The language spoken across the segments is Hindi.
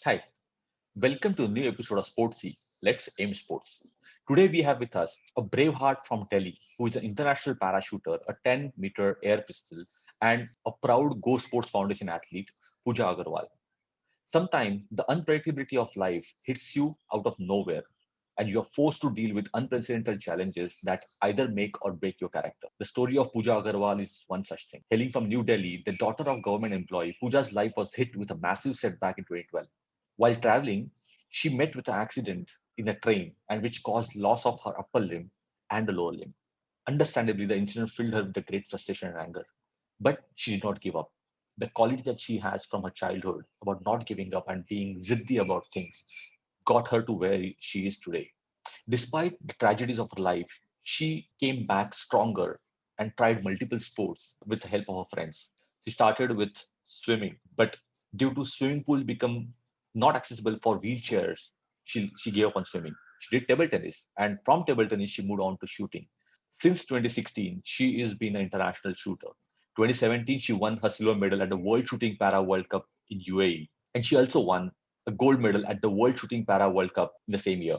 Hi, welcome to a new episode of Sportsy. Let's aim sports. Today we have with us a brave heart from Delhi who is an international parachuter, a 10-meter air pistol, and a proud Go Sports Foundation athlete, Pooja Agarwal. Sometimes the unpredictability of life hits you out of nowhere, and you are forced to deal with unprecedented challenges that either make or break your character. The story of Pooja Agarwal is one such thing. Hailing from New Delhi, the daughter of government employee, Pooja's life was hit with a massive setback in 2012. While traveling, she met with an accident in a train and which caused loss of her upper limb and the lower limb. Understandably, the incident filled her with a great frustration and anger. But she did not give up. The quality that she has from her childhood about not giving up and being ziddy about things got her to where she is today. Despite the tragedies of her life, she came back stronger and tried multiple sports with the help of her friends. She started with swimming, but due to swimming pool become not accessible for wheelchairs, she gave up on swimming. She did table tennis, and from table tennis she moved on to shooting. Since 2016, she is been an international shooter. 2017, she won her silver medal at the World Shooting Para World Cup in UAE, and she also won a gold medal at the World Shooting Para World Cup in the same year.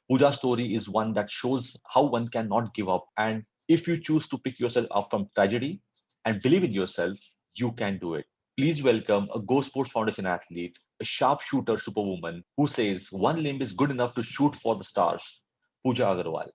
Pooja's story is one that shows how one cannot give up. And if you choose to pick yourself up from tragedy and believe in yourself, you can do it. Please welcome a Go Sports Foundation athlete, a sharpshooter superwoman who says one limb is good enough to shoot for the stars, Pooja Agarwal.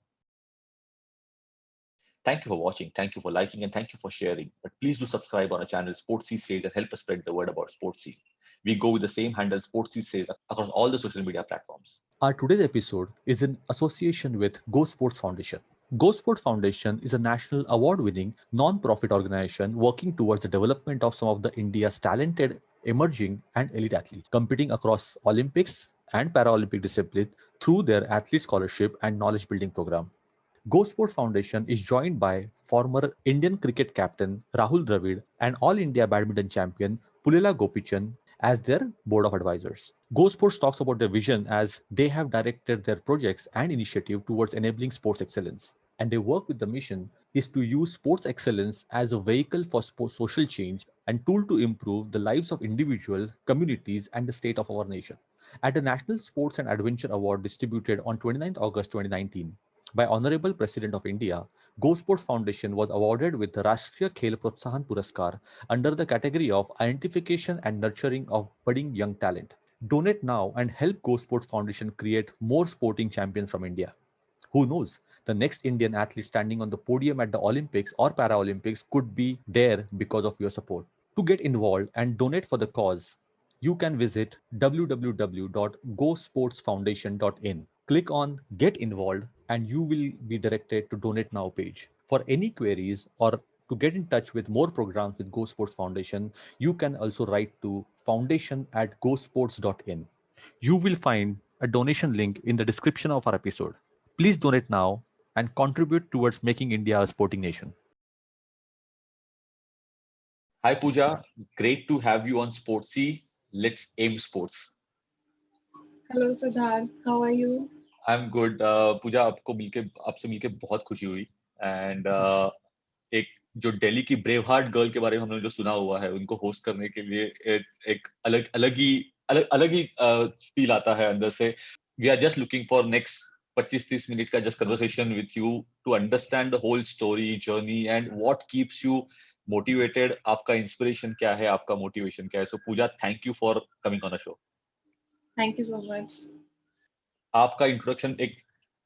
Thank you for watching, thank you for liking, and thank you for sharing. But please do subscribe on our channel Sportsy Says and help us spread the word about Sportsy. We go with the same handle Sportsy Says across all the social media platforms. Our today's episode is in association with Go Sports Foundation. Go Sports Foundation is a national award-winning non-profit organization working towards the development of some of the India's talented, emerging, and elite athletes, competing across Olympics and Paralympic disciplines through their athlete scholarship and knowledge building program. Go Sports Foundation is joined by former Indian cricket captain Rahul Dravid and All India badminton champion Pulela Gopichan as their board of advisors. Go Sports talks about their vision as they have directed their projects and initiative towards enabling sports excellence. And they work with the mission is to use sports excellence as a vehicle for social change and tool to improve the lives of individuals, communities, and the state of our nation. At the National Sports and Adventure Award distributed on 29th August 2019, by Honorable President of India, Go Sports Foundation was awarded with the Rashtriya Khel Protsahan Puraskar under the category of Identification and Nurturing of Budding Young Talent. Donate now and help Go Sports Foundation create more sporting champions from India. Who knows? The next Indian athlete standing on the podium at the Olympics or Paralympics could be there because of your support. To get involved and donate for the cause, you can visit www.gosportsfoundation.in. Click on Get Involved and you will be directed to Donate Now page. For any queries or to get in touch with more programs with Go Sports Foundation, you can also write to foundation@gosports.in. You will find a donation link in the description of our episode. Please donate now and contribute towards making India a sporting nation. Hi Pooja, great to have you on Sportsy. Let's aim sports. Hello Siddharth, how are you? I'm good. पूजा आपसे मिलके बहुत खुशी हुई एंड एक जो दिल्ली की ब्रेव हार्ट गर्ल के बारे में हमने जो सुना हुआ है उनको होस्ट करने के लिए एक अलग ही फील आता है अंदर से. We are just looking for next 25-30 minute का just conversation with you to understand the whole story journey and what keeps you motivated. आपका इंस्पिरेशन क्या है, आपका मोटिवेशन क्या है? So Pooja, thank you for coming on a show. Thank you so much. आपका इंट्रोडक्शन, एक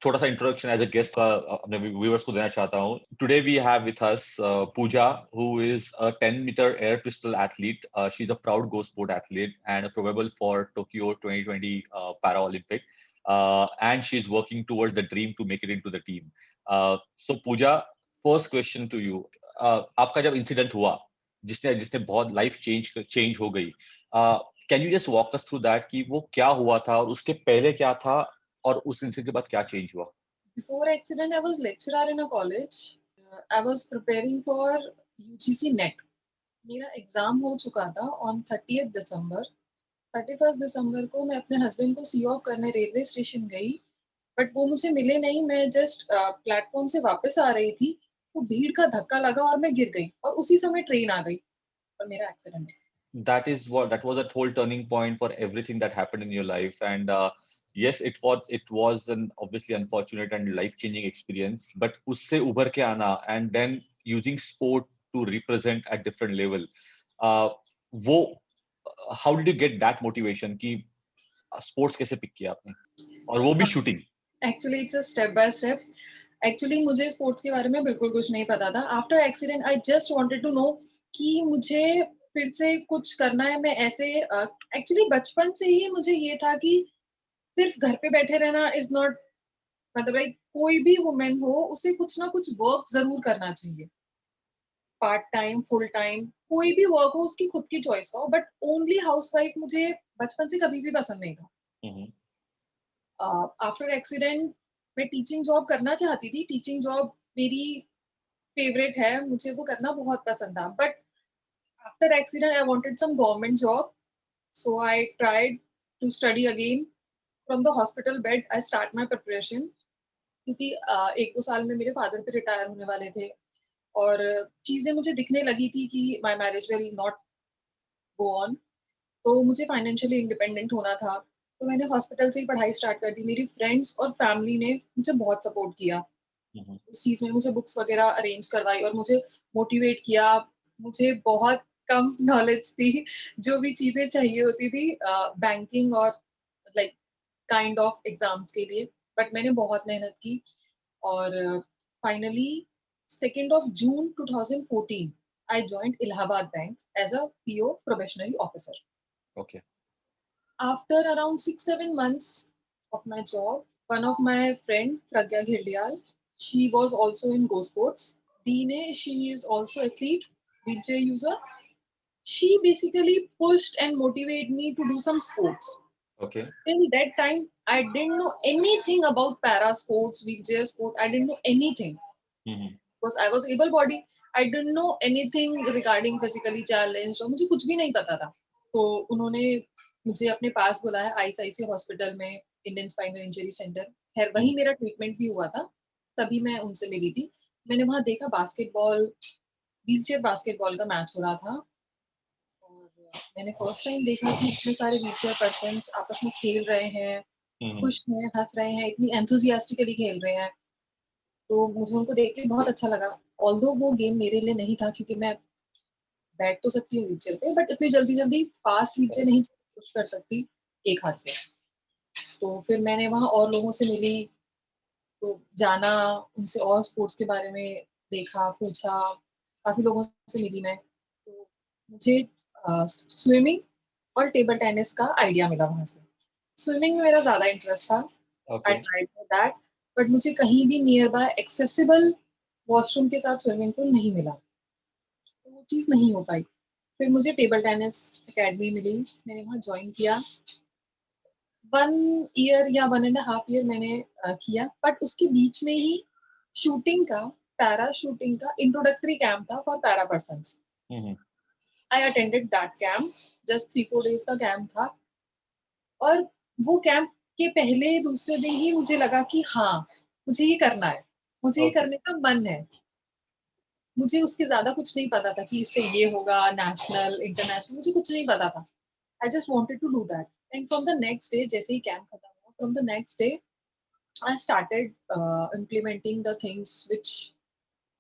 छोटा सा इंट्रोडक्शन एज अ गेस्ट का अपने व्यूअर्स को देना चाहता हूँ. Today we have with us Puja who is a 10-meter air pistol athlete. She is a proud Go Sport athlete and probable for Tokyo 2020 para Olympic, and she is working towards the dream to make it into the team. So Pooja, first question to you. आपका जब इंसिडेंट हुआ जिसने जिसने बहुत लाइफ चेंज हो गई, can you just walk us through that कि वो क्या हुआ था और उसके पहले क्या था और उस इंसिडेंट के बाद क्या चेंज हुआ? Before accident, I was lecturer in a college. I was preparing for UGC NET. मेरा एग्जाम हो चुका था on 30th दिसंबर. 31st दिसंबर को मैं अपने हस्बैंड को सी ऑफ करने रेलवे स्टेशन गई. बट वो मुझे मिले नहीं। मैं जस्ट प्लेटफॉर्म से वापस आ रही थी, तो भीड़ का धक्का लगा और मैं गिर गई, और उसी समय ट्रेन आ गई और मेरा accident. That was a whole turning point for everything that happened in your life, and yes, it was an obviously unfortunate and life changing experience, but usse उभर के आना and then using sport to represent at different level, uh, वो how did you get that motivation कि sports कैसे pick किया आपने, और वो भी shooting? Actually it's a step by step. Actually मुझे स्पोर्ट्स के बारे में बिल्कुल कुछ नहीं पता था। After accident I just wanted to know कि मुझे फिर से कुछ करना है। मैं ऐसे एक्चुअली बचपन से ही मुझे ये था कि सिर्फ घर पे बैठे रहना इज नॉट, मतलब लाइक कोई भी वुमेन हो उसे कुछ ना कुछ वर्क जरूर करना चाहिए। पार्ट टाइम, फुल टाइम, कोई भी वर्क हो, उसकी खुद की चॉइस का हो, बट ओनली हाउसवाइफ मुझे बचपन से कभी भी पसंद नहीं था। Mhm. आफ्टर एक्सीडेंट मैं टीचिंग जॉब करना चाहती थी। टीचिंग जॉब मेरी फेवरेट है, मुझे वो करना बहुत पसंद था। But after accident I wanted some government job, so I tried to study again. From the hospital bed I start my preparation, क्योंकि 1-2 साल में मेरे फादर भी रिटायर होने वाले थे, और चीजें मुझे दिखने लगी थी कि my marriage will not go on. तो मुझे फाइनेंशियली इंडिपेंडेंट होना था। तो मैंने हॉस्पिटल से ही पढ़ाई स्टार्ट कर दी। मेरी फ्रेंड्स और फैमिली ने मुझे बहुत सपोर्ट किया Mhm. उस चीज में। मुझे बुक्स वगैरह अरेंज करवाई और मुझे मोटिवेट किया। मुझे बहुत कम नॉलेज थी, जो भी चीजें चाहिए होती थी बैंकिंग और लाइक काइंड ऑफ एग्जाम्स के लिए, बट मैंने बहुत मेहनत की। और finally 2 June 2014 I joined Allahabad bank as a PO probationary officer. Okay. After around 6-7 months of my job, one of my friend Pragya Ghirdial, she was also in Go Sports. Dine, she is also athlete, wheelchair user. She basically pushed and motivated me to do some sports. Okay. Till that time, I didn't know anything about para sports, wheelchair sport. I didn't know anything Mhm. because I was able body. I didn't know anything regarding physically challenged, और मुझे कुछ भी नहीं पता था। तो उन्होंने मुझे अपने पास बुलाया आईसीआईसी हॉस्पिटल में, इंडियन स्पाइनल इंजरी सेंटर। खैर वहीं Mhm. मेरा ट्रीटमेंट भी हुआ था, तभी मैं उनसे मिली थी। मैंने वहां देखा बास्केटबॉल, व्हीलचेयर बास्केटबॉल का मैच हो रहा था, और मैंने फर्स्ट टाइम देखा कि इतने सारे व्हीलचेयर पर्सन्स आपस में खेल रहे हैं, Mhm. खुश हैं, हंस रहे हैं, इतनी एंथुजियास्टिकली खेल रहे हैं। तो मुझे उनको देख के बहुत अच्छा लगा। ऑल्दो वो गेम मेरे लिए नहीं था, क्योंकि मैं बैठ तो सकती हूँ व्हीलचेयर पे, बट इतनी जल्दी जल्दी फास्ट व्हीलचेयर Correct. नहीं पुश कर सकती एक हाथ से। तो फिर मैंने वहाँ और लोगों से मिली, तो जाना, उनसे और स्पोर्ट्स के बारे में देखा, पूछा। काफी लोगों से मिली मैं, तो मुझे स्विमिंग और टेबल टेनिस का आइडिया मिला वहां से। स्विमिंग में मेरा ज्यादा इंटरेस्ट था। आई Okay. Tried for that, but मुझे कहीं भी नियर बाय एक्सेसिबल वॉशरूम के साथ स्विमिंग पूल नहीं मिला, तो वो चीज़ नहीं हो पाई। फिर मुझे टेबल टेनिस एकेडमी मिली, मैंने वहाँ ज्वाइन किया। 1 ईयर या 1.5 ईयर मैंने किया, बट उसके बीच में ही शूटिंग का, पैरा शूटिंग का इंट्रोडक्टरी कैंप था for para person. Mhm. I attended that camp, just 3-4 days का कैंप था। और वो कैंप के पहले दूसरे दिन ही मुझे लगा कि हाँ, मुझे ये करना है, मुझे ये Okay. करने का मन है। मुझे उसके ज्यादा कुछ नहीं पता था कि इससे ये होगा, नेशनल इंटरनेशनल, मुझे कुछ नहीं पता था। I just wanted to do that. And from the next day, जैसे ही कैंप खत्म हुआ, from the next day I started implementing the things which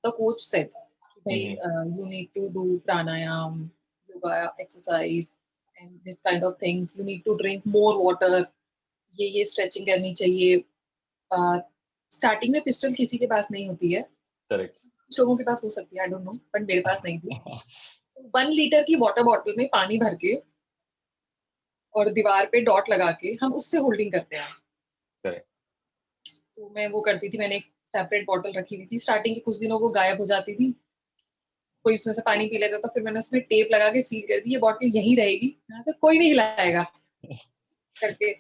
the coach said. भाई Mhm. You need to do pranayama, yoga exercise and this kind of things. You need to drink more water, ये स्ट्रेचिंग करनी चाहिए। स्टार्टिंग में पिस्टल किसी के पास नहीं होती है, Correct. कुछ लोगों के पास हो सकती है, आई डोंट नो, बट मेरे पास नहीं थी। 1 लीटर की वाटर बॉटल में पानी भर के और दीवार पे डॉट लगा के हम उससे होल्डिंग करते हैं। Correct. तो मैं वो करती थी। मैंने एक सेपरेट बॉटल रखी हुई थी। स्टार्टिंग के कुछ दिनों वो गायब हो जाती थी, कोई उसमें से पानी पी लेता था। फिर मैंने उसमें टेप लगा के सील कर दी, ये बॉटल यहीं रहेगी, यहाँ से कोई नहीं हिलाएगा करके।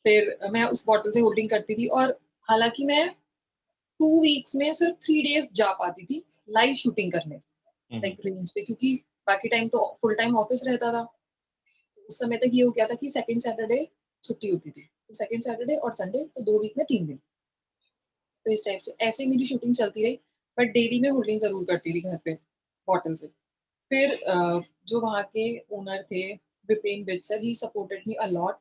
फिर मैं उस बॉटल से होल्डिंग करती थी। और हालांकि मैं 2 वीक्स में सिर्फ 3 डेज जा पाती थी लाइव शूटिंग करने, Mhm. लाइक रेंज पे, क्योंकि बाकी टाइम तो फुल टाइम ऑफिस रहता था। उस समय तक ये हो गया था कि सेकंड सैटरडे छुट्टी होती थी, तो सेकंड सैटरडे और संडे, तो 2 वीक में 3 दिन। तो इस टाइप से ऐसे मेरी शूटिंग चलती रही, बट डेली मैं होल्डिंग जरूर करती थी घर पे बॉटल से। फिर जो वहाँ के ओनर थे Vipin Vij sir, he supported me a lot.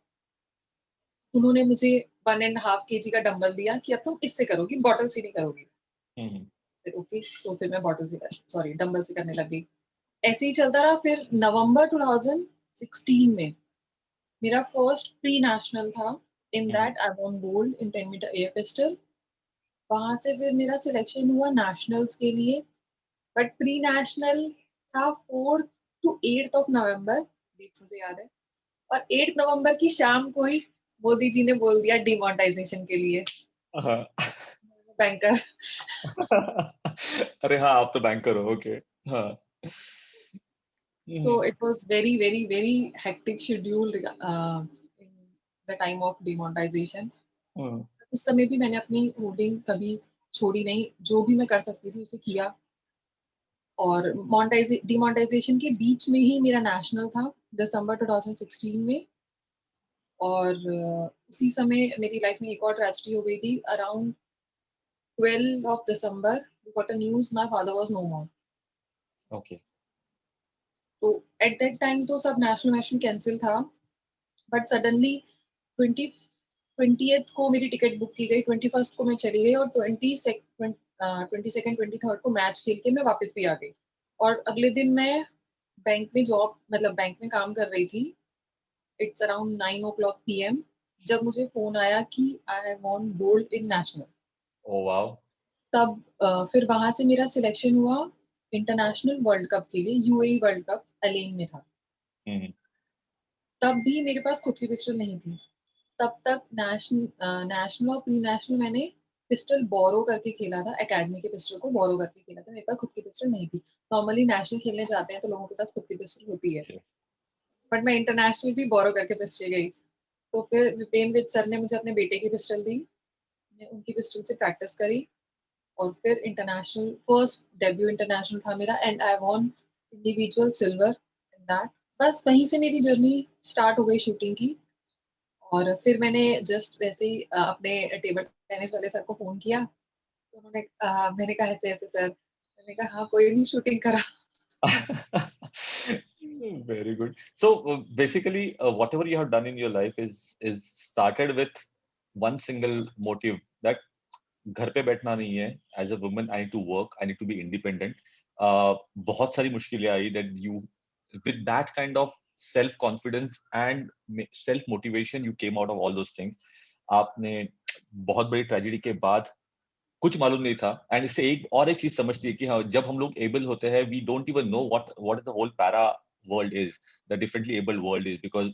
उन्होंने मुझे 1.5 kg का डंबल दिया कि अब तुम इससे करोगी, बॉटल से नहीं करोगी। हम्म, फिर ओके, तो फिर मैं बॉटल से सॉरी डंबल से करने लग गई। ऐसे ही चलता रहा। फिर नवंबर 2016 में मेरा फर्स्ट प्री नेशनल था। In hmm, that I won gold in 10 meter air pistol. वहां से फिर मेरा सिलेक्शन हुआ नेशनल्स के लिए, बट प्री नेशनल था 4 to 8 नवंबर, डेट मुझे याद है। और 8 नवंबर की शाम को ही मोदी जी ने बोल दिया डिमोनेटाइजेशन के लिए। हाँ। बैंकर। अरे हाँ, आप तो बैंकर हो, ओके। हाँ। So hmm, it was very very very hectic schedule in the time of demonetization. हम्म, उस समय भी मैंने अपनी होल्डिंग कभी छोड़ी नहीं, जो भी मैं कर सकती थी उसे किया। और डिमोनेटाइजेशन के बीच में ही मेरा नेशनल था, दिसंबर 2016 में। और उसी समय मेरी लाइफ में एक और ट्रेजेडी हो गई थी। Around 12 of December we got a news my father was no more. Okay. तो एट दैट टाइम तो सब नेशनल नेशनल कैंसिल था, बट सडनली 20th को मेरी टिकट बुक की गई, 21st को मैं चली गई, और 22nd 23rd को मैच खेल के मैं वापस भी आ गई। और अगले दिन मैं बैंक में जॉब, मतलब बैंक में काम कर रही थी। इट्स अराउंड 9 o'clock PM जब मुझे फोन आया कि I want gold in national. Oh wow. तब फिर वहां से मेरा सिलेक्शन हुआ इंटरनेशनल वर्ल्ड कप के लिए, यूएई वर्ल्ड कप अलेन में था। हम्म, तब भी मेरे पास खुद की पिस्टल नहीं थी। तब तक नेशनल और प्री नेशनल मैंने पिस्टल बोरो करके खेला था, एकेडमी के पिस्टल को बोरो करके खेला था। मेरे पास खुद की पिस्टल नहीं थी। नॉर्मली नेशनल खेलने जाते हैं तो लोगों के पास खुद की पिस्टल होती है, ओके। बट मैं इंटरनेशनल भी बोरो करके पिस्टल गई। तो फिर विपेन विज सर ने मुझे अपने बेटे की पिस्टल दी, मैं उनकी पिस्टल से प्रैक्टिस करी। और फिर इंटरनेशनल फर्स्ट डेब्यू इंटरनेशनल था मेरा, and I won individual silver in that. बस वहीं से मेरी जर्नी स्टार्ट हो गई शूटिंग की। और फिर मैंने जस्ट वैसे ही अपने टेबल टेनिस वाले सर को फोन किया, तो उन्होंने मैंने कहा ऐसे ऐसे सर, मैंने कहा हाँ कोई नहीं, शूटिंग करा। Very good. So basically, whatever you have done in your life is started with one single motive that घर पे बैठना नहीं है. As a woman, I need to work. I need to be independent. बहुत सारी मुश्किलें आई that you with that kind of self confidence and self motivation you came out of all those things. आपने बहुत बड़ी ट्रेजेडी के बाद कुछ मालूम नहीं था एंड इससे एक चीज समझती है कि हाँ, जब हम लोग एबल होते हैं we don't even know what is the whole para world is, the differently abled world is, because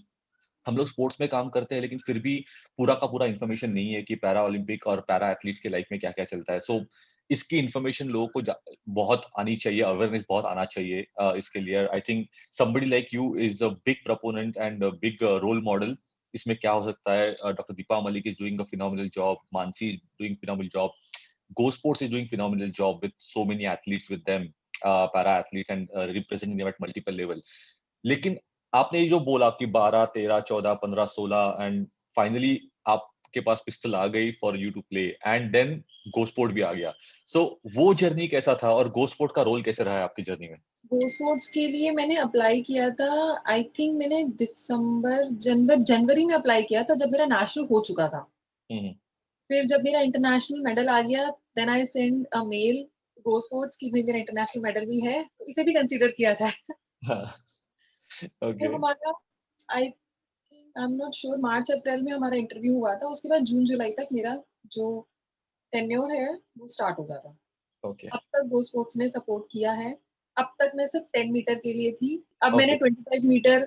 हम लोग स्पोर्ट्स में काम करते हैं लेकिन फिर भी पूरा का पूरा इन्फॉर्मेशन नहीं है कि पैरा ओलंपिक और पैरा एथलीट्स के लाइफ में क्या क्या चलता है. सो इसकी इन्फॉर्मेशन लोगों को बहुत आनी चाहिए, अवेयरनेस बहुत आना चाहिए. इसके लिए I think somebody like you is a big proponent and big role model. इसमें क्या हो सकता है, doctor Deepa Malik is doing a phenomenal job, Mansi is doing phenomenal job, Go Sports is doing phenomenal job with so many athletes with them, para athletes and representing them at multiple level. लेकिन आपने ये जो बोला कि 12, 13, 14, 15, 16 एंड फाइनली आपके पास पिस्टल आ गई for you to play and then Go Sport भी आ गया. सो वो जर्नी कैसा था और गो स्पोर्ट का रोल कैसे रहा है आपकी जर्नी में? गो स्पोर्ट्स के लिए मैंने अप्लाई किया था, आई थिंक मैंने जनवरी में अप्लाई किया था, जब मेरा नेशनल हो चुका था। हम्म. फिर जब मेरा इंटरनेशनल मेडल आ गया, then I send a mail Go Sports की भाई मेरा इंटरनेशनल मेडल भी है, तो इसे भी कंसीडर किया जाए। ओके. तो हमारा आई आई एम नॉट श्योर मार्च अप्रैल में हमारा इंटरव्यू हुआ था। उसके बाद जून जुलाई तक मेरा जो टेन्योर है वो स्टार्ट हो गया था। ओके. अब तक गो स्पोर्ट्स ने सपोर्ट किया है। अब तक मैं सिर्फ 10 मीटर के लिए थी। अब मैंने ओके. 25 मीटर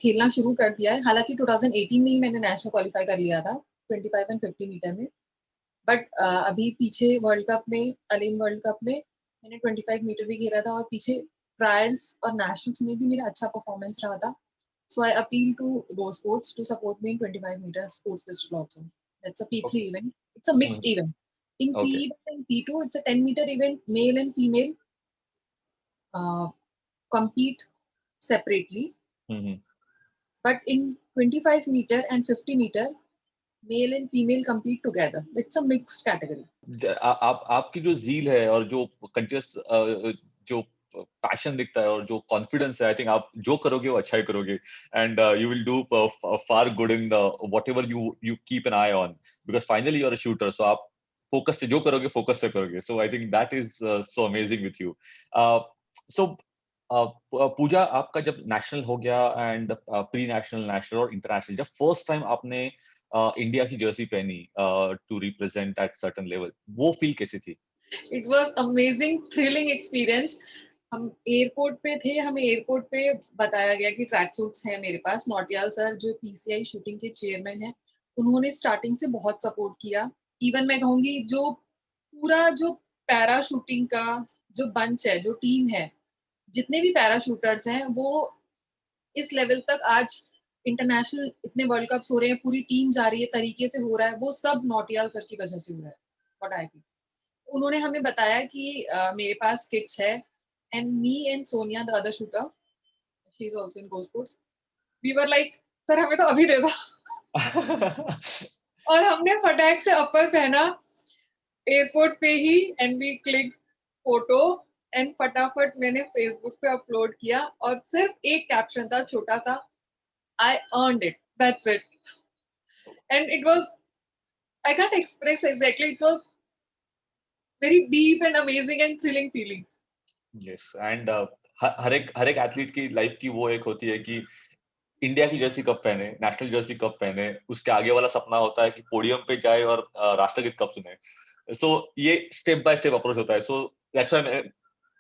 खेलना शुरू कर दिया है। हालांकि 2018 में ही मैंने नेशनल क्वालिफाई कर लिया था 25 एंड 50 मीटर में। बट अभी पीछे वर्ल्ड कप में, अलेन वर्ल्ड कप में मैंने 25 मीटर भी खेला था, और पीछे ट्रायल्स और नेशनल्स में भी मेरा अच्छा परफॉर्मेंस रहा था। So I appeal to Go Sports to support me in 25 meter sports pistol also. That's a P3 event. It's a mixed event. In okay. P1 and P2, it's a 10-meter event. Male and female uh, compete separately. But in 25 meter and 50 meter, male and female compete together. It's a mixed category. आप आपकी जो ज़ील है और जो कंटीन्यूअस जो पैशन दिखता है और जो कॉन्फिडेंस है, आई थिंक आप जो करोगे वो अच्छा ही करोगे and you will do far good in the whatever you you keep an eye on, because finally you are a shooter, so आप फोकस से जो करोगे फोकस से करोगे, so I think that is so amazing with you. So Pooja, आपका जब नेशनल हो गया एंड प्री नेशनल, नेशनल और इंटरनेशनल, जब फर्स्ट टाइम आपने इंडिया की जर्सी पहनी to represent at certain level, वो फील कैसी थी? It was amazing, thrilling experience. हम एयरपोर्ट पे थे, हमें एयरपोर्ट पे बताया गया कि ट्रैक सूट्स हैं मेरे पास। नौटियाल सर जो पीसीआई शूटिंग के चेयरमैन हैं, उन्होंने स्टार्टिंग से बहुत सपोर्ट किया। इवन मैं कहूंगी जो पूरा जो पैरा शूटिंग का जो बंच है, जो टीम है, जितने भी पैरा शूटर्स हैं, वो इस लेवल तक आज इंटरनेशनल इतने वर्ल्ड कप्स हो रहे हैं, पूरी टीम जा रही है, तरीके से हो रहा है, वो सब नौटियाल सर की वजह से हो रहा है। What I feel. उन्होंने हमें बताया कि मेरे पास किट्स है and me and Sonia the other shooter, she is also in Go Sports, we were like sir हमें तो अभी दे दो। और हमने फटाक से अपर पहना एयरपोर्ट पे ही and we click photo and फटाफट मैंने फेसबुक पे अपलोड किया और सिर्फ एक कैप्शन था छोटा सा, I earned it, that's it. And it was, I can't express exactly, it was very deep and amazing and thrilling feeling. Yes, and हर एक एथलीट की लाइफ की वो एक होती है कि इंडिया की जर्सी कब पहने, नेशनल जर्सी कब पहने, उसके आगे वाला सपना होता है कि पोडियम पे जाए और राष्ट्रगीत कब सुने। सो ये स्टेप बाय स्टेप अप्रोच होता है। सो दैट्स व्हाई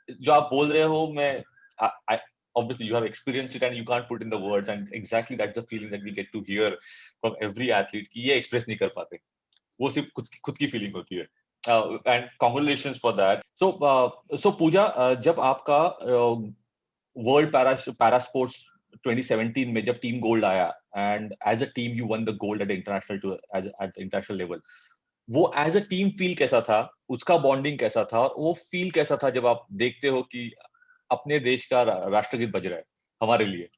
जो आप बोल रहे हो, मैं I, obviously you have experienced it and you can't put in the words, and exactly that's the feeling that we get to hear from every athlete कि ये express नहीं कर पाते, वो सिर्फ खुद की फीलिंग होती है। And congratulations for that. So Pooja, जब आपका वर्ल्ड पैरा स्पोर्ट्स 2017 में जब टीम गोल्ड आया and as a team you won the gold at international to at international level, वो एज अ टीम फील कैसा था, उसका बॉन्डिंग कैसा था, और वो फील कैसा था जब आप देखते हो कि अपने देश का राष्ट्रगीत बज रहा है हमारे लिए?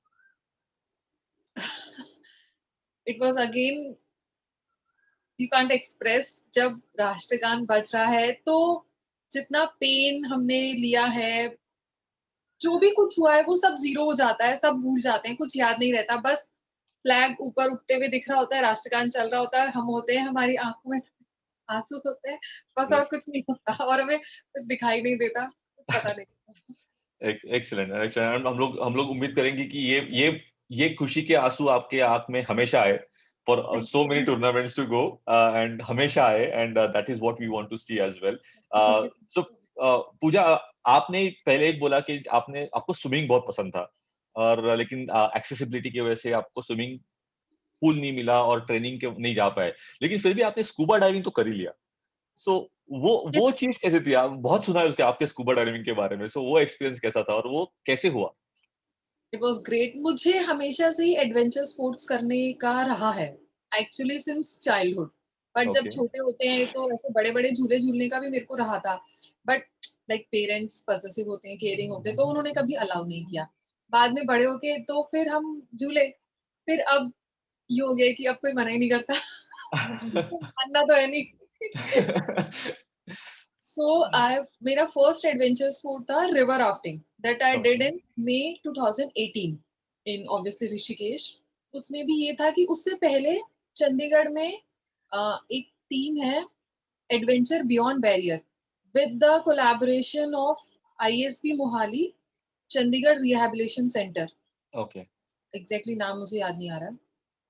It was again, you can't express, जब राष्ट्रगान बज रहा है तो जितना पेन हमने लिया है, जो भी कुछ हुआ है वो सब जीरो हो जाता है, सब भूल जाते हैं, कुछ याद नहीं रहता, बस फ्लैग ऊपर उठते हुए दिख रहा होता है, राष्ट्रगान चल रहा होता है, हम होते हैं, हमारी आंखों में आंसू होते हैं, बस और यस, कुछ नहीं होता और हमें कुछ दिखाई नहीं देता, कुछ पता नहीं चलता। Excellent excellent. हम लोग उम्मीद करेंगे कि ये खुशी के आंसू आपके आंख में हमेशा आए for thank so you many so much. Tournaments to go, and हमेशा आए, and that is what we want to see as well. Thank you. So Pooja, आपने पहले एक बोला कि आपको स्विमिंग बहुत पसंद था, और लेकिन एक्सेसिबिलिटी की वजह से आपको स्विमिंग पूल नहीं मिला और ट्रेनिंग के नहीं जा पाए, लेकिन फिर भी आपने स्कूबा डाइविंग तो कर ही लिया। सो वो चीज कैसे थी? आप बहुत सुना है उसके आपके स्कूबा डाइविंग के बारे में, सो वो एक्सपीरियंस कैसा था और वो कैसे हुआ? It was great. मुझे हमेशा से ही एडवेंचर स्पोर्ट्स करने का रहा है, एक्चुअली सिंस चाइल्डहुड। बट जब ओके। छोटे होते हैं तो ऐसे बड़े बड़े झूले झूलने का भी मेरे को रहा था, बट लाइक पेरेंट्स पॉसेसिव होते हैं, केयरिंग होते हैं, तो उन्होंने कभी अलाउ नहीं किया। बाद में बड़े होके तो फिर हम झूले, फिर अब ये हो गया कि अब कोई मना ही नहीं करता। मानना तो है नहीं। So I मेरा फर्स्ट एडवेंचर स्पोर्ट था river rafting, that I did okay. In May 2018 in obviously Rishikesh. उसमें भी ये था कि उससे पहले चंडीगढ़ में एक टीम है, adventure beyond barrier, with the collaboration of ISB Mohali, Chandigarh rehabilitation centre, okay. Exactly नाम मुझे याद नहीं आ रहा है।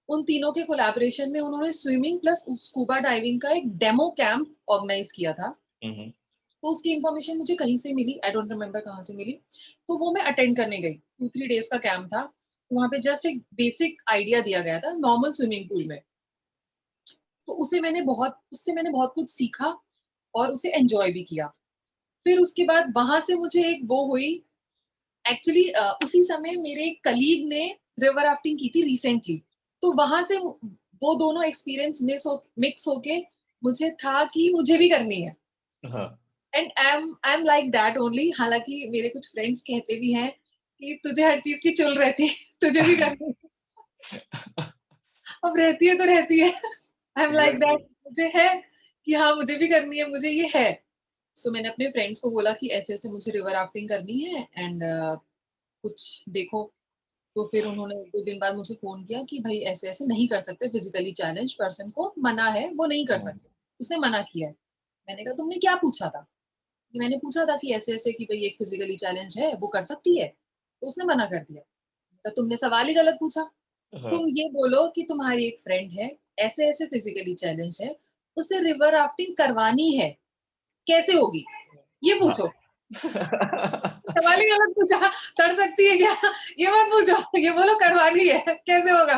उन तीनों के कोलैबोरेशन में उन्होंने स्विमिंग प्लस स्कूबा डाइविंग का एक डेमो कैंप ऑर्गेनाइज किया था। हम्म। तो उसकी इन्फॉर्मेशन मुझे कहीं से मिली, आई डोंट रिमेम्बर कहाँ से मिली। तो वो मैं अटेंड करने गई, 2-3 डेज का कैंप था। तो वहाँ पे जस्ट एक बेसिक आइडिया दिया गया था नॉर्मल स्विमिंग पूल में। तो उससे मैंने बहुत कुछ सीखा और उसे एंजॉय भी किया। फिर उसके बाद वहां से मुझे एक वो हुई, एक्चुअली उसी समय मेरे एक कलीग ने रिवर राफ्टिंग की थी रिसेंटली। तो वहां से वो दोनों एक्सपीरियंस मिक्स होके मुझे था कि मुझे भी करनी है। हाँ। And I am like that only. हालांकि मेरे कुछ फ्रेंड्स कहते भी हैं कि तुझे हर चीज की चुल रहती है, तुझे भी करनी है। अब रहती है तो रहती है। आई एम लाइक दैट, मुझे है कि हाँ मुझे भी करनी है, मुझे ये है। सो मैंने अपने फ्रेंड्स को बोला कि ऐसे ऐसे मुझे रिवर राफ्टिंग करनी है एंड कुछ देखो। तो फिर उन्होंने 2 दिन बाद मुझे फोन किया कि भाई ऐसे ऐसे नहीं कर सकते, फिजिकली चैलेंज पर्सन को मना है, वो नहीं कर सकते, उसने मना किया है। मैंने कहा तुमने क्या पूछा था? कि मैंने पूछा था कि ऐसे ऐसे कि भाई एक फिजिकली चैलेंज है, वो कर सकती है, तो उसने मना कर दिया। तो तुमने सवाल ही गलत पूछा। तुम ये बोलो कि तुम्हारी एक फ्रेंड है, ऐसे ऐसे फिजिकली चैलेंज है, उसे रिवर राफ्टिंग करवानी है, कैसे होगी, ये पूछो। सवाल ही गलत पूछा, कर सकती है क्या, ये मत पूछो, ये बोलो करवानी है, कैसे होगा।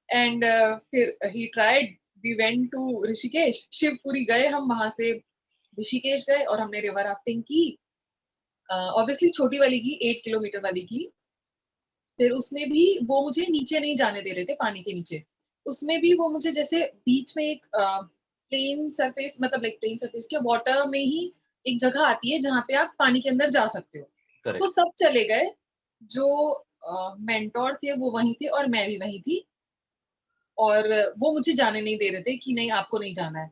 एंड फिर he tried, we went to Rishikesh, Shivpuri गए हम, वहां से ऋषिकेश गए और हमने रिवर राफ्टिंग की। ऑब्वियसली छोटी वाली की, 8 किलोमीटर वाली की। फिर उसमें भी वो मुझे नीचे नहीं जाने दे रहे थे, पानी के नीचे। उसमें भी वो मुझे जैसे बीच में एक प्लेन सरफेस, मतलब लाइक प्लेन सरफेस के वाटर में ही एक जगह आती है जहाँ पे आप पानी के अंदर जा सकते हो। तो करेक्ट। सब चले गए, जो मेंटोर थे वो वहीं थे और मैं भी वहीं थी। और वो मुझे जाने नहीं दे रहे थे कि नहीं आपको नहीं जाना है।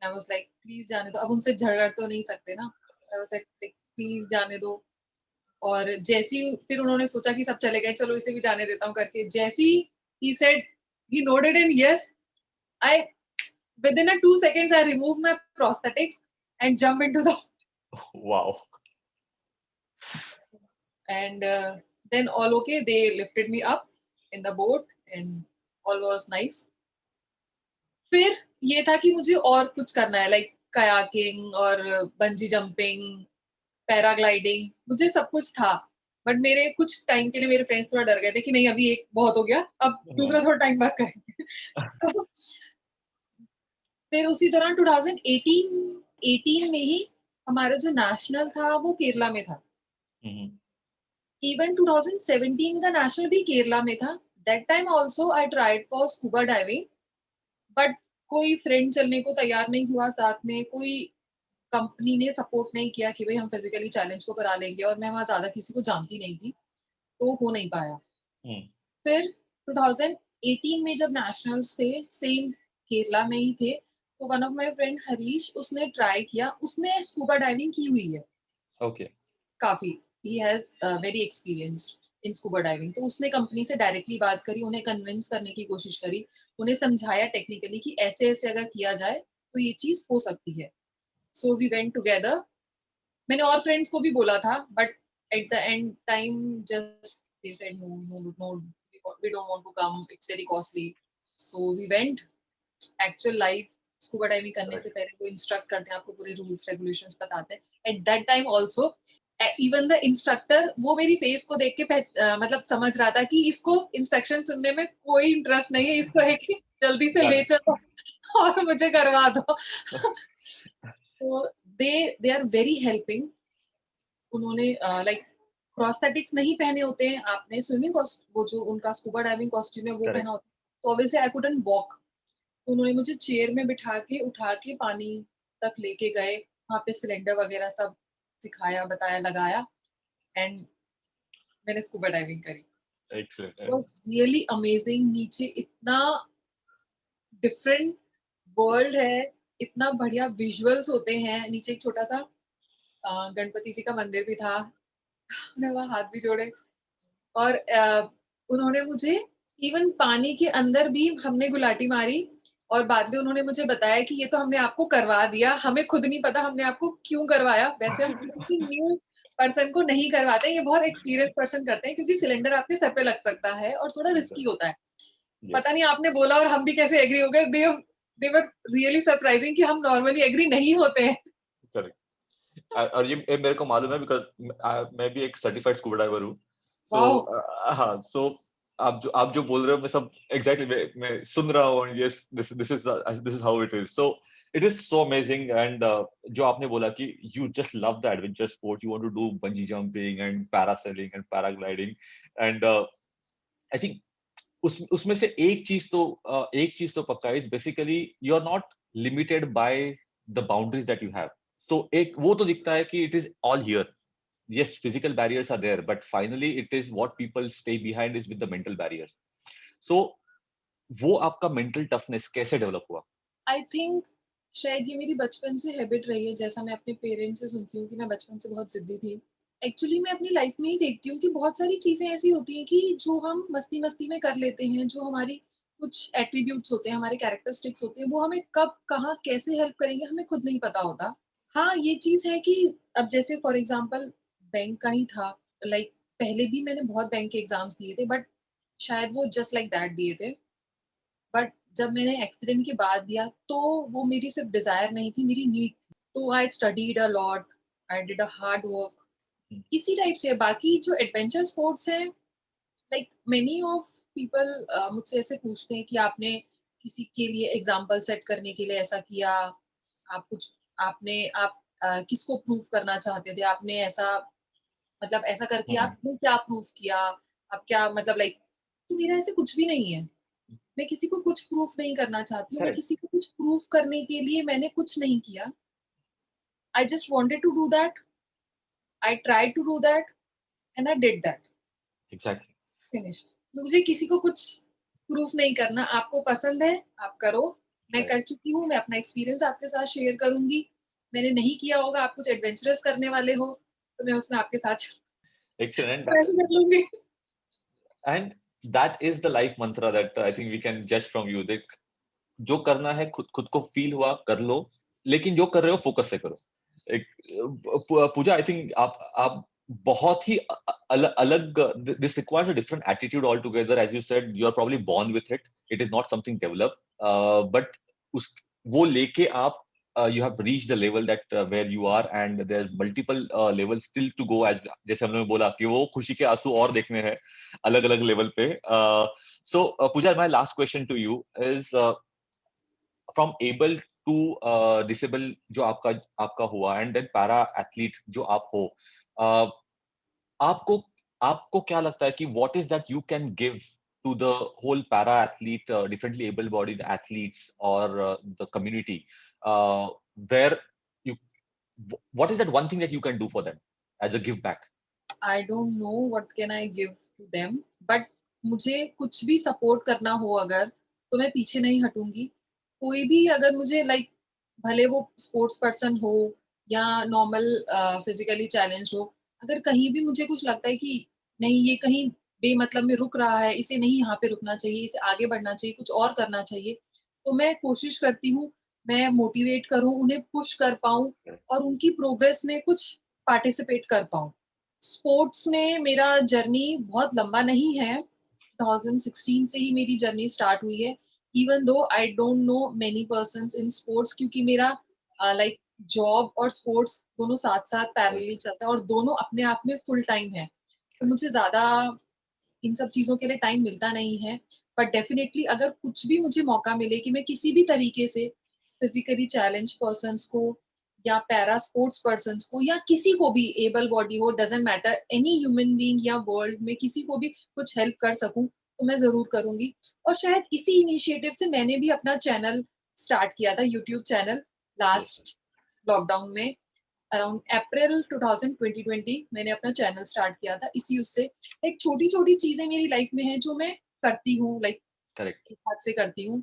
आई वाज लाइक प्लीज जाने दो, अब उनसे झगड़ तो नहीं सकते ना। आई वाज लाइक प्लीज जाने दो। और जैसी फिर उन्होंने सोचा कि सब चले गए, चलो इसे भी जाने देता हूँ करके, जैसी he said, he nodded in yes, I within a 2 seconds I removed my prosthetics and jump into the Wow. and then all okay, they lifted me up in the boat and all was nice. फिर ये था कि मुझे और कुछ करना है, लाइक कयाकिंग और बंजी जंपिंग, पैराग्लाइडिंग, मुझे सब कुछ था। बट मेरे कुछ टाइम के लिए मेरे फ्रेंड्स थोड़ा डर गए थे कि नहीं अभी एक बहुत हो गया, अब दूसरा थोड़ा टाइम बाद करेंगे। तो फिर उसी दौरान 2018 में ही हमारा जो नेशनल था वो केरला में था। इवन 2017 का नेशनल भी केरला में था। That time also I tried for scuba diving, but कोई फ्रेंड चलने को तैयार नहीं हुआ साथ में, कोई कंपनी ने सपोर्ट नहीं किया कि भाई हम फिजिकली चैलेंज को करा लेंगे, और मैं वहां ज्यादा किसी को जानती नहीं थी, तो हो नहीं पाया। फिर 2018 में जब नेशनल्स थे, सेम केरला में ही थे, तो one of my friend Harish, उसने ट्राई किया, उसने स्कूबा डाइविंग की हुई है Okay. काफी, he has very experience in scuba diving. तो उसने कंपनी से डायरेक्टली बात करी, उन्हें कन्विंस करने की कोशिश करी, उन्हें समझाया टेक्निकली कि ऐसे ऐसे अगर किया जाए तो ये चीज हो सकती है। So we went together. मैंने और फ्रेंड्स को भी बोला था, but at the end time just they said no no no, we don't want to come, it's very costly. So we went actual life. Scuba diving करने से Correct. पहले वो इंस्ट्रक्ट करते हैं, आपको पूरे रूल्स रेगुलेशंस बताते हैं। At that time also even the instructor वो मेरी फेस को देख के मतलब समझ रहा था कि इसको इंस्ट्रक्शन सुनने में कोई इंटरेस्ट नहीं है, इसको है कि जल्दी से ले Done. चलो और मुझे करवा दो। तो दे आर वेरी हेल्पिंग। उन्होंने लाइक प्रोस्थेटिक्स नहीं पहने होते हैं, आपने स्विमिंग वो जो उनका स्कूबा डाइविंग कॉस्ट्यूम है वो Correct. पहना होता है, तो ऑब्वियसली आई कुडंट वॉक। उन्होंने मुझे चेयर में बिठा के उठा के पानी तक लेके गए, वहां पे सिलेंडर वगैरह सब सिखाया, बताया, लगाया, एंड मैंने स्कूबा डाइविंग करी। Excellent. Was really amazing. नीचे इतना डिफरेंट वर्ल्ड है, इतना बढ़िया विजुअल्स होते हैं। नीचे एक छोटा सा गणपति जी का मंदिर भी था, मैं वहां हाथ भी जोड़े। और उन्होंने मुझे इवन पानी के अंदर भी हमने गुलाटी मारी, और बाद में उन्होंने मुझे बताया कि ये तो हमने आपको करवा दिया, हमें खुद नहीं पता हमने आपको क्यों करवाया। वैसे हम किसी न्यू पर्सन को नहीं करवाते, ये बहुत एक्सपीरियंस पर्सन करते हैं, क्योंकि सिलेंडर आपके सर पे लग सकता है और थोड़ा रिस्की होता है। Yes. पता नहीं आपने बोला और हम भी कैसे एग्री हो गए। दे वर रियली सरप्राइजिंग कि हम नॉर्मली एग्री नहीं होते हैं। Correct. और ये मेरे को मालूम है बिकॉज मैं भी एक सर्टिफाइड स्कूबा डाइवर हूँ। तो वाओ। हाँ, सो आप जो बोल रहे हो मैं सब एग्जैक्टली मैं सुन रहा हूँ। Yes, this is how it is. So it is so amazing. And जो आपने बोला कि you just love the adventure sport, you want to do bungee jumping and parasailing and paragliding, and I think उसमें से एक चीज तो पक्का is basically you are not limited by the boundaries that you have. So एक वो तो दिखता है कि it is all here. Yes, physical barriers are there, but finally it is what people stay behind is with the mental barriers. So वो आपका मेंटल टफनेस कैसे डेवलप हुआ? आई थिंक शायद ये मेरी बचपन से हैबिट रही है, जैसा मैं अपने पेरेंट्स से सुनती हूँ कि मैं बचपन से बहुत ज़िद्दी थी। एक्चुअली मैं अपनी लाइफ में ही देखती हूँ कि बहुत सारी चीज़ें ऐसी होती हैं कि जो हम मस्ती-मस्ती में कर लेते हैं, जो हमारी कुछ एट्रिब्यूट्स होते हैं, हमारे कैरेक्टरिस्टिक्स होते हैं, वो हमें कब, कहाँ, कैसे हेल्प करेंगे, हमें खुद नहीं पता होता। हाँ, ये चीज़ है कि अब जैसे फॉर एग्ज़ाम्पल बैंक का ही था, लाइक पहले भी मैंने बहुत बैंक के एग्ज़ाम्स दिए थे, बट शायद वो जस्ट लाइक दैट दिए थे। बट जब मैंने एक्सीडेंट के बाद दिया, तो वो मेरी सिर्फ डिज़ायर नहीं थी, मेरी नीड थी। तो I studied a lot, I did a hard work, हुँ, इसी टाइप से। बाकी जो एडवेंचर स्पोर्ट्स हैं, लाइक मेनी ऑफ पीपल मुझसे ऐसे पूछते हैं कि आपने किसी के लिए एग्ज़ाम्पल सेट करने के लिए ऐसा किया, आप कुछ आप किसको प्रूव करना चाहते थे? आपने ऐसा मतलब ऐसा करके हुँ, आपने क्या प्रूव किया? आप क्या मतलब लाइक तो मेरा ऐसे कुछ भी नहीं है। मैं किसी को कुछ प्रूफ नहीं करना चाहती हूँ, मैं करेक्ट, किसी को कुछ प्रूफ करने के लिए मैंने कुछ नहीं किया। I just wanted to do that, I tried to do that and I did that, exactly, finish. मुझे किसी को कुछ प्रूफ नहीं करना, आपको पसंद है, आप करो। मैं राइट, कर चुकी हूँ, मैं अपना एक्सपीरियंस आपके साथ शेयर करूँगी। मैंने नहीं किया होगा, आप कुछ एडवेंचरस करने वाले हो, तो मैं उसमें आपके साथ एक्सीलेंट मैं भी कर लूँगी। And that is the life mantra that I think we can जज फ्रॉम यू देख जो करना है खुद खुद को फील हुआ कर लो, लेकिन जो कर रहे हो फोकस से करो। एक पूजा आई थिंक आप बहुत ही अलग this requires a different attitude all together as you said you are probably born with it is not something develop but उस वो लेके आप you have reached the level that where you are and there's multiple levels still to go as जैसे हमने बोला कि वो खुशी के आंसू और देखने हैं अलग अलग लेवल पे so Pooja my last question to you is from able to disable जो आपका आपका हुआ एंड देन पैरा एथलीट जो आप हो uh, आपको आपको क्या लगता है कि what is that you can give to the whole para athlete differently abled bodied athletes और the community where you what is that one thing that you can do for them as a give back I don't know what can I give to them, but मुझे कुछ भी सपोर्ट करना हो अगर, तो मैं पीछे नहीं हटूँगी। कोई भी अगर मुझे लाइक भले वो स्पोर्ट्स पर्सन हो या नॉर्मल फिज़िकली चैलेंज्ड हो, अगर कहीं भी मुझे कुछ लगता है कि नहीं ये कहीं बेमतलब में रुक रहा है, इसे नहीं यहाँ पे रुकना चाहिए, इसे आगे बढ़ना चाहिए, कुछ और करना चाहिए, तो मैं कोशिश करती हूँ, मैं मोटिवेट करूँ, उन्हें पुश कर पाऊँ और उनकी प्रोग्रेस में कुछ पार्टिसिपेट कर पाऊँ। स्पोर्ट्स में मेरा जर्नी बहुत लंबा नहीं है, 2016 से ही मेरी जर्नी स्टार्ट हुई है। Even though I don't know many persons in sports, क्योंकि मेरा लाइक जॉब और स्पोर्ट्स दोनों साथ-साथ पैरेलली चलता है और दोनों अपने आप में फुल टाइम है। तो मुझे ज़्यादा इन सब चीज़ों के लिए टाइम मिलता नहीं है। बट डेफिनिटली अगर कुछ भी मुझे मौका मिले कि मैं किसी भी तरीके से फिज़िकली चैलेंज्ड पर्सन्स को या पैरा स्पोर्ट्स पर्सन्स को या किसी को भी एबल बॉडी हो, doesn't matter, any human being या वर्ल्ड में किसी को भी कुछ हेल्प कर सकूँ, तो मैं ज़रूर करूँगी। और शायद इसी इनिशिएटिव से मैंने भी अपना चैनल स्टार्ट किया था, YouTube channel yes last lockdown में। अराउंड अप्रैल 2020 मैंने अपना चैनल स्टार्ट किया था इसी उससे। एक छोटी-छोटी चीज़ें मेरी लाइफ में हैं जो मैं करती हूँ, लाइक करेक्ट एक हाथ से करती हूँ,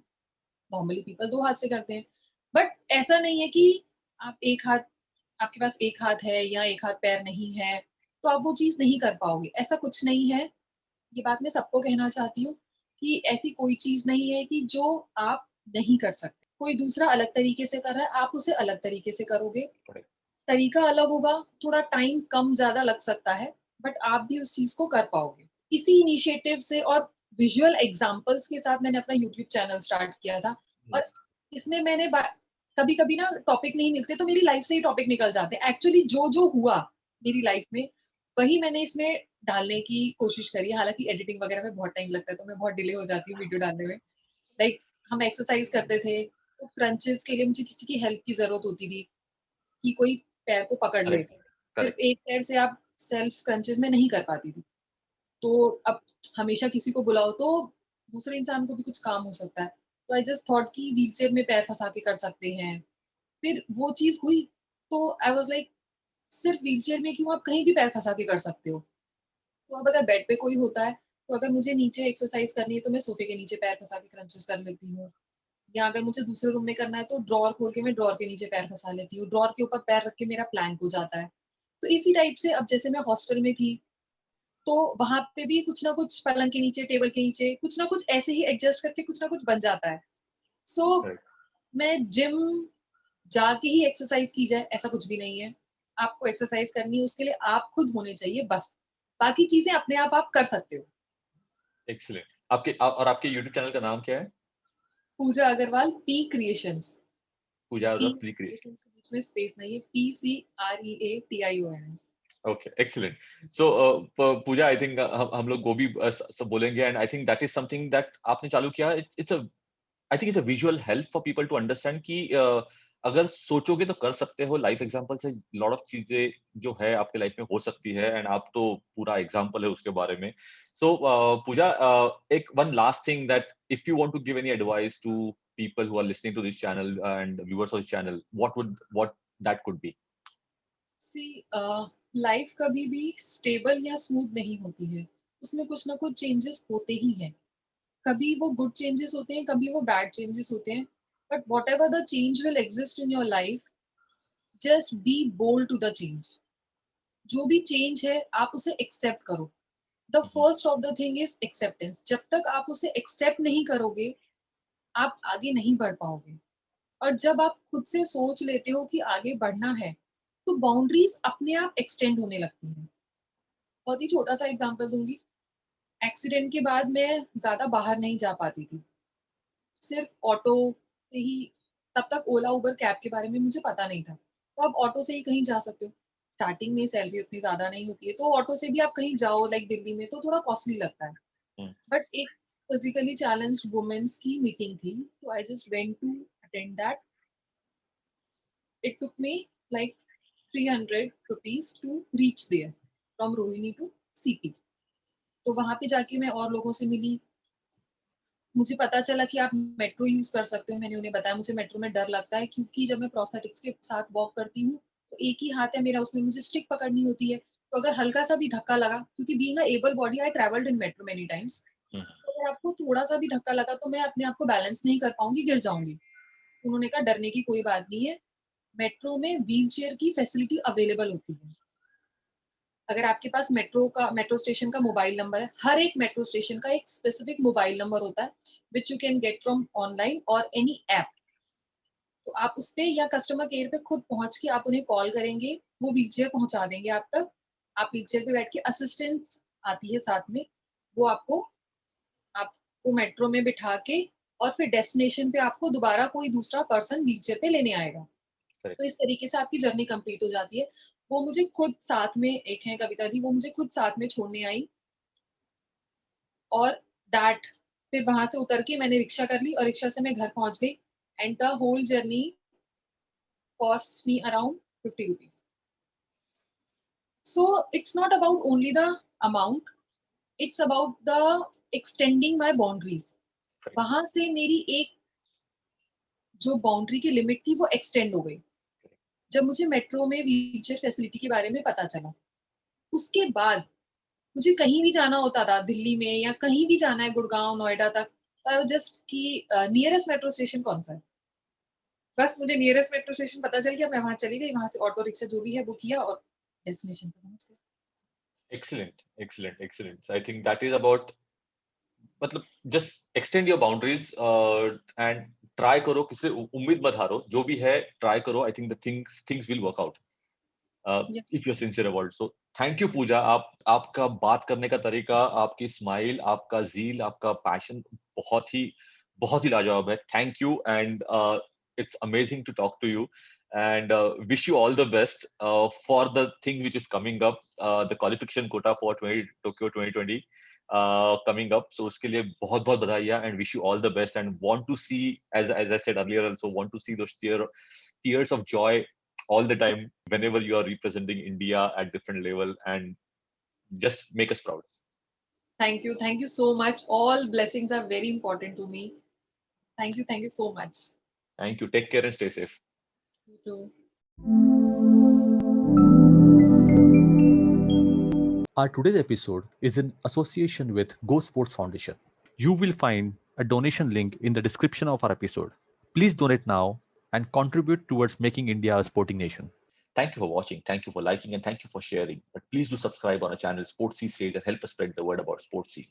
नॉर्मली पीपल 2 हाथ से करते हैं। बट ऐसा नहीं है कि आप एक हाथ आपके पास 1 हाथ है या 1 हाथ पैर नहीं है, तो आप वो चीज़ नहीं कर पाओगे, ऐसा कुछ नहीं है। ये बात मैं सबको कहना चाहती हूँ कि ऐसी कोई चीज़ नहीं है कि जो आप नहीं कर सकते। कोई दूसरा अलग तरीके से कर रहा है, आप उसे अलग तरीके से करोगे। करेक्ट तरीका अलग होगा, थोड़ा टाइम कम ज़्यादा लग सकता है, बट आप भी उस चीज़ को कर पाओगे। इसी इनिशिएटिव से और विजुअल एग्ज़ाम्पल्स के साथ मैंने अपना यूट्यूब चैनल स्टार्ट किया था और यस इसमें मैंने बा कभी-कभी ना टॉपिक नहीं मिलते तो मेरी लाइफ़ से ही टॉपिक निकल जाते हैं। एक्चुअली जो-जो हुआ मेरी लाइफ़ में, वही मैंने इसमें डालने की कोशिश करी है। हालाँकि एडिटिंग वगैरह में बहुत टाइम लगता है, तो मैं बहुत डिले हो जाती हूँ वीडियो डालने में। लाइक हम एक्सरसाइज़ करते थे, तो क्रंचेज़ के लिए मुझे किसी की हेल्प की ज़रूरत होती थी। कि कोई पैर को पकड़ ले। करेक्ट सिर्फ़ करेक्ट एक पैर से आप सेल्फ क्रंचेज़ में नहीं कर पाती थी। तो अब हमेशा किसी को बुलाओ तो दूसरे इंसान को भी कुछ काम हो सकता है। तो आई जस्ट थॉट कि व्हीलचेयर में पैर फँसा के कर सकते हैं। फिर वो चीज़ हुई, तो आई वाज़ लाइक सिर्फ़ व्हीलचेयर में क्यों, आप कहीं भी पैर फँसा के कर सकते हो। तो अब अगर बेड पे कोई होता है, तो अगर मुझे नीचे एक्सरसाइज करनी है तो मैं सोफे के नीचे पैर फंसा के क्रंचेस कर लेती हूँ, या अगर मुझे दूसरे रूम में करना है तो ड्रॉर खोल के मैं ड्रॉर के नीचे पैर फंसा लेती हूँ, ड्रॉर के ऊपर पैर रख के मेरा प्लैंक हो जाता है। तो इसी टाइप से अब जैसे मैं हॉस्टल में थी, तो वहां पे भी कुछ ना कुछ पलंग के नीचे, टेबल के नीचे कुछ ना कुछ ऐसे ही एडजस्ट करके कुछ ना कुछ बन जाता है। सो Correct. मैं जिम जाके ही एक्सरसाइज की जाए ऐसा कुछ भी नहीं है। आपको एक्सरसाइज करनी है उसके लिए आप खुद होने चाहिए बस। बाकी चीजें अपने आप कर सकते हो। Excellent. और आपके YouTube चैनल का नाम क्या है? पूजा अग्रवाल, पी क्रिएशंस। पूजा पी और प्री क्रिएशन। क्रिएशंस के बीच में स्पेस नहीं है, PCREATIONS। Okay, excellent. So, Pooja, I think हम लोग वो भी सब बोलेंगे, and I think that is something that आपने चालू किया. It's a I think it's a visual help for people to understand कि अगर सोचोगे तो कर सकते हो. लाइफ एग्जांपल से लॉट ऑफ चीजें जो है आपके लाइफ में हो सकती है, एंड आप तो पूरा एग्जांपल है उसके बारे में. सो पूजा, एक one last thing that if you want to give any advice to people who are listening to this channel and viewers of this channel, what that could be? See life कभी भी स्टेबल या स्मूथ नहीं होती है। उसमें कुछ ना कुछ चेंजेस होते ही हैं। कभी वो गुड चेंजेस होते हैं, कभी वो बैड चेंजेस होते हैं। But whatever the change will exist in your life, just be bold to the change. जो भी चेंज है आप उसे एक्सेप्ट करो। The Mhm. First of the thing is acceptance. जब तक आप उसे एक्सेप्ट नहीं करोगे, आप आगे नहीं बढ़ पाओगे। और जब आप खुद से सोच लेते हो कि आगे बढ़ना है, तो बाउंड्रीज अपने आप एक्सटेंड होने लगती हैं। बहुत ही छोटा सा एग्जांपल दूंगी। एक्सीडेंट के बाद मैं ज्यादा बाहर नहीं जा पाती थी, सिर्फ ऑटो से ही। तब तक ओला उबर कैब के बारे में मुझे पता नहीं था। तो आप ऑटो से ही कहीं जा सकते हो। स्टार्टिंग में सैलरी उतनी ज्यादा नहीं होती है, तो ऑटो से भी आप कहीं जाओ, लाइक दिल्ली में, तो थोड़ा कॉस्टली लगता है। Mm. बट एक फिजिकली चैलेंज्ड वुमेन्स की मीटिंग थी, तो I just went to attend that. It took me like 300 rupees to reach there from Rohini to CP। तो वहां पे जाके मैं और लोगों से मिली। मुझे पता चला कि आप मेट्रो यूज कर सकते हो। मैंने उन्हें बताया मुझे मेट्रो में डर लगता है, क्योंकि जब मैं प्रोस्थेटिक्स के साथ वॉक करती हूँ तो एक ही हाथ है मेरा, उसमें मुझे स्टिक पकड़नी होती है। तो अगर हल्का सा भी धक्का लगा, क्योंकि being a able body I travelled in metro many times, Mhm. तो अगर आपको थोड़ा सा भी धक्का लगा तो मैं अपने आप को बैलेंस नहीं कर पाऊंगी, गिर जाऊंगी। उन्होंने कहा डरने की कोई बात नहीं है, मेट्रो में व्हील चेयर की फैसिलिटी अवेलेबल होती है। अगर आपके पास मेट्रो स्टेशन का मोबाइल नंबर है, हर एक मेट्रो स्टेशन का एक स्पेसिफिक मोबाइल नंबर होता है, which you can get from online और एनी ऐप। तो आप उस पे या कस्टमर केयर पे खुद पहुंच के आप उन्हें कॉल करेंगे, वो व्हीलचेयर पहुंचा देंगे आप तक। आप व्हीलचेयर पे बैठ के, असिस्टेंट आती है साथ में, वो आपको मेट्रो में बिठा के और फिर डेस्टिनेशन पे आपको दोबारा कोई दूसरा पर्सन व्हीलचेयर पे लेने आएगा। Correct. तो इस तरीके से आपकी जर्नी कंप्लीट हो जाती है। वो मुझे खुद साथ में, एक है कविता दी, वो मुझे खुद साथ में छोड़ने आई। और दैट, फिर वहां से उतर के मैंने रिक्शा कर ली और रिक्शा से मैं घर पहुंच गई। And the whole journey cost me around 50 rupees। So it's not about only the amount, it's about the extending my boundaries. Correct. वहां से मेरी एक जो बाउंड्री की लिमिट थी वो एक्सटेंड हो गई, जब मुझे मेट्रो में व्हीलचेयर फैसिलिटी के बारे में पता चला। उसके बाद मुझे कहीं भी जाना होता था, दिल्ली में या कहीं भी जाना है, गुड़गांव, नोएडा तक, जस्ट कि नियरेस्ट मेट्रो स्टेशन कौन सा है। बस मुझे नियरेस्ट मेट्रो स्टेशन पता चल गया, मैं वहां चली गई, वहां से ऑटो रिक्शा जो भी है वो किया और डेस्टिनेशन पे पहुंच गई। Excellent, excellent, excellent. So I think that is about, मतलब just extend your boundaries and try करो, किसी से उम्मीद मत हारो, जो भी है ट्राई करो. I think the things will work out Yeah, if you are sincere about. So thank you Pooja. आपका बात करने का तरीका, आपकी स्माइल, आपका जील, आपका पैशन बहुत ही लाजवाब है. Thank you, and it's amazing to talk to you, and wish you all the best for the thing which is coming up, the qualification quota for Tokyo 2020 coming up. So uske liye बहुत बहुत बधाइयाँ, and wish you all the best, and want to see, as I said earlier also, want to see those tears of joy all the time whenever you are representing India at different level, and just make us proud. thank you so much, all blessings are very important to me। thank you so much। Thank you. Take care and stay safe. You too। Our today's episode is in association with Go Sports Foundation. You will find a donation link in the description of our episode. Please donate now and contribute towards making India a sporting nation. Thank you for watching, thank you for liking, and thank you for sharing. But please do subscribe on our channel Sportsy Says and help us spread the word about Sportsy.